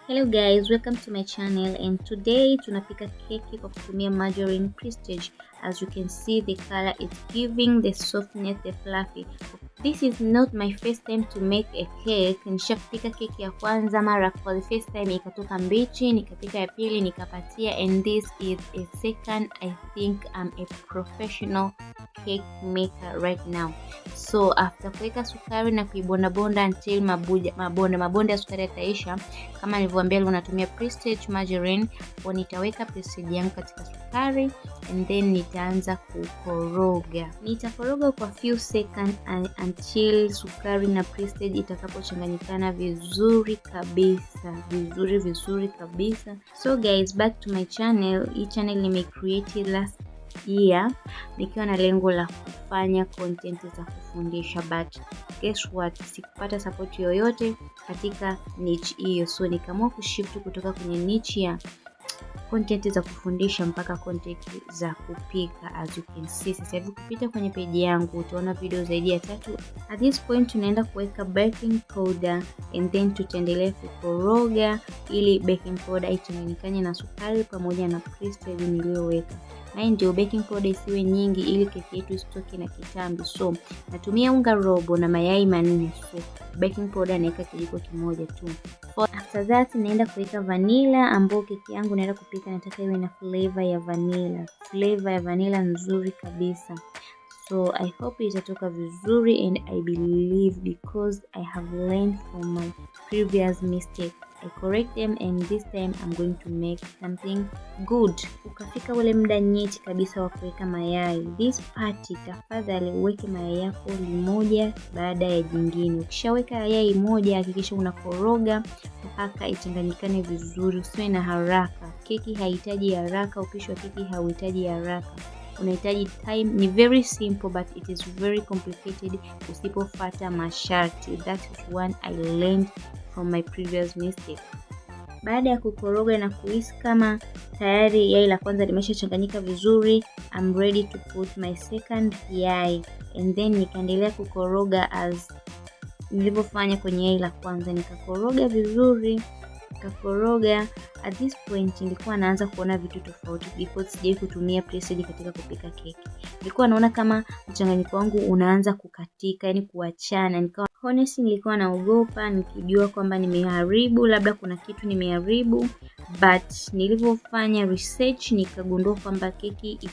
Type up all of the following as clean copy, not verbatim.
Hello guys, welcome to my channel, and today tunapika keki kwa kutumia margarine Prestige. As you can see, the color is giving the softness, the fluffy. This is not my first time to make a cake. Nishapika keki ya kwanza mara for the first time ikatoka mbichi, nikapika ya pili nikapatia, and this is a second. I think I'm a professional cake maker right now. So after kuweka sukari na kuibonda bonda until mabonda ya sukari yataisha, kama nilivyoambia leo natumia Prestige margarine, kwa nitaweka Prestige yangu katika sukari and then nitaanza kukoroga. Nitakoroga kwa few seconds until sukari na Prestige itakapochanganyikana vizuri kabisa, vizuri kabisa. So guys, back to my channel. Hii channel nimecreate last year nikiwa na lengo la kufanya content za kufundisha, but guess what, sikupata support yoyote katika niche hiyo, so nikaamua kushift kutoka kwenye niche ya content za kufundisha mpaka content za kupika. As you can see, sasa hivi ukipita kwenye page yangu utaona video zaidi ya 3. At this point tunaenda kuweka baking powder and then tutaendelea kukoroga ili baking powder ichanganyikane na sukari pamoja na Prestige niliyoweka. Na ndio baking powder isiwe nyingi ili keki yetu isitoke na kitambi. So natumia unga robo na mayai 4. So baking powder naweka kijiko kimoja tu. After that naenda kuweka vanilla, ambayo keki yangu naenda kupika nataka iwe na flavor ya vanilla nzuri kabisa. So I hope itatoka vizuri, and I believe because I have learned from my previous mistake, I correct them, and this time I'm going to make something good. Ukafika ule muda nyeti kabisa wa kuweka mayai, this party tafadhali uweke mayai yako moja baada ya jingine. Ukishaweka yai moja hakikisha unakoroga mpaka ichanganyikane vizuri, usiwe na haraka. Keki haihitaji haraka, upishi wa keki hauhitaji haraka. Unahitaji time. Ni very simple but it is very complicated usipofuata masharti. That is one I learned from my previous mistake. Baada ya kukoroga na kuhisi kama tayari yai la kwanza limeshachanganyika vizuri, I'm ready to put my second yai, and then nikaendelea kukoroga as nilivyofanya kwenye yai la kwanza. Nikakoroga vizuri, nikakoroga. At this point nilikuwa naanza kuona vitu tofauti because sijai kutumia Prestige katika kupika keki. Nilikuwa naona kama mchanganyiko wangu unaanza kukatika, yani kuachana. Nilikuwa naogopa nikijua kwamba nimeharibu, labda kuna kitu nimeharibu, but nilivyofanya research nikagundua kwamba keki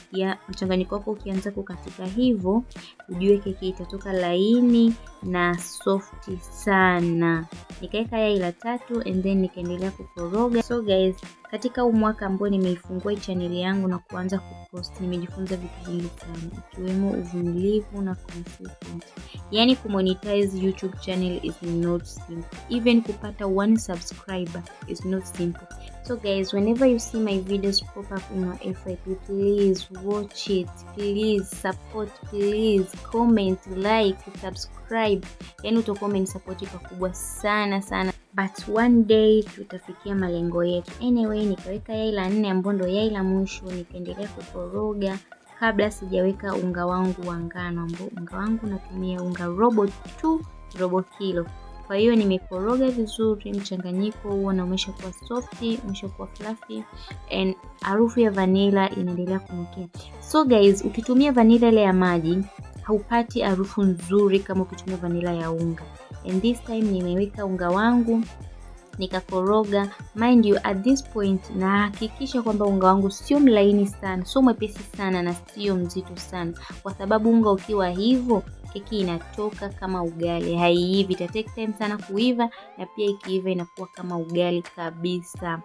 mchanganyiko wako ukianza kukatika hivyo, ujue keki itatoka laini na softi sana. Nikaweka yai la 3 and then nikaendelea kukoroga. So guys, katika huu mwaka ambao nimeifungua channel yangu na kuanza kupost, nimejifunza vitu vingi sana, ikiwemo uvumilivu na consistency. Yani kumonetize YouTube channel is not simple. Even kupata 1 subscriber is not simple. So guys, whenever you see my videos pop up in your FYP, please watch it, please support, please comment, like, subscribe. Yani utakuwa umenisupport pakubwa sana. But one day tutafikia malengo yetu. Anyway, nikaweka yai la 4 ambao ndo yai la mwisho, nikaendelea kukoroga kabla sijaweka unga wangu wa ngano, ambao unga wangu natumia unga robo kilo. Kwa hiyo nimekoroga vizuri mchanganyiko huo na umeshakuwa softy, umeshakuwa fluffy, and harufu ya vanilla inaendelea kunukia. So guys, ukitumia vanilla ile ya maji haupati harufu nzuri kama ukitumia vanilla ya unga. And this time nimeweka unga wangu nikakoroga. Mind you, at this point na hakikisha kwamba unga wangu sio mlaini sana, sio mwepesi sana, na sio mzito sana, kwa sababu unga ukiwa hivyo keki inatoka kama ugali, haiivi. Ita take time sana kuiva, na pia ikiiva inakuwa kama ugali kabisa.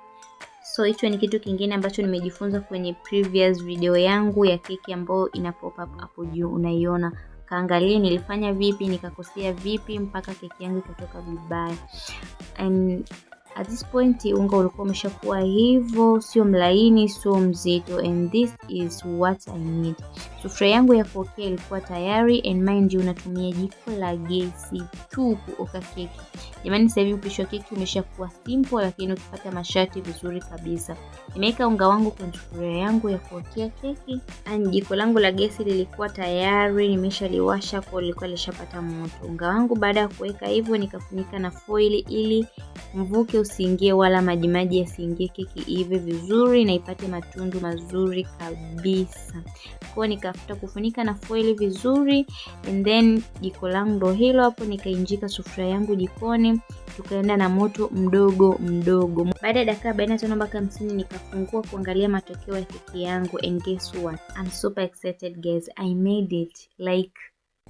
So hicho ni kitu kingine ambacho nimejifunza kwenye previous video yangu ya keki ambayo ina pop up hapo juu, unaiona. Kaangalia nilifanya vipi, nikakosea vipi mpaka keki yangu ikatoka vibaya. And at this point unga ulikuwa umeshakuwa hivyo, sio mlaini, sio mzito, and this is what I need. Sufuria yangu ya kuokea ilikuwa tayari, and mind you unatumia jiko la gesi tu kuoka keki. Jamani, sasa hivi upishi wa keki umeshakuwa simple, lakini ukifuata masharti vizuri kabisa. Nimeweka unga wangu kwenye sufuria yangu ya kuokea keki, and jiko langu la gesi lilikuwa tayari nimeshaliwasha, kwa lilikuwa lishapata moto. Unga wangu baada ya kuweka hivyo nikafunika na foil ili mvuke usiingie wala majimaji yasiingie, keki ive vizuri na ipate matundu mazuri kabisa. Kwa nikafuta kufunika na foil vizuri, and then jiko langu ndo hilo hapo, nikainjika sufuria yangu jikoni, tukaenda na moto mdogo mdogo. Baada ya dakika 45 mpaka 50 nikafungua kuangalia matokeo ya keki yangu, and guess what? I'm super excited guys. I made it. Like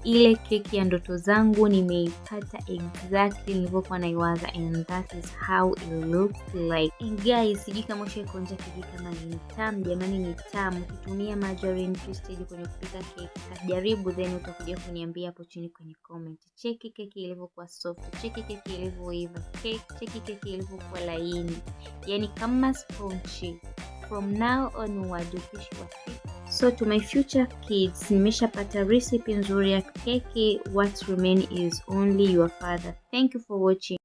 ile keki ya ndoto zangu nimeipata exactly nilivyokuwa naiwaza, and that is how it looks like. And guys, sijui kama ushaikuonja keki kama ni tamu. Jamani, ni tamu. Ukitumia margarine Prestige kwenye kupika keki, jaribu then utakuja kuniambia hapo chini kwenye comment. Cheki keki ilivyokuwa soft, cheki keki ilivyoiva, cheki keki ilivyokuwa laini, yani kama sponge. From now onward upishi wa keki. So to my future kids, nimeshapata recipe nzuri ya keki. What remain is only your father. Thank you for watching.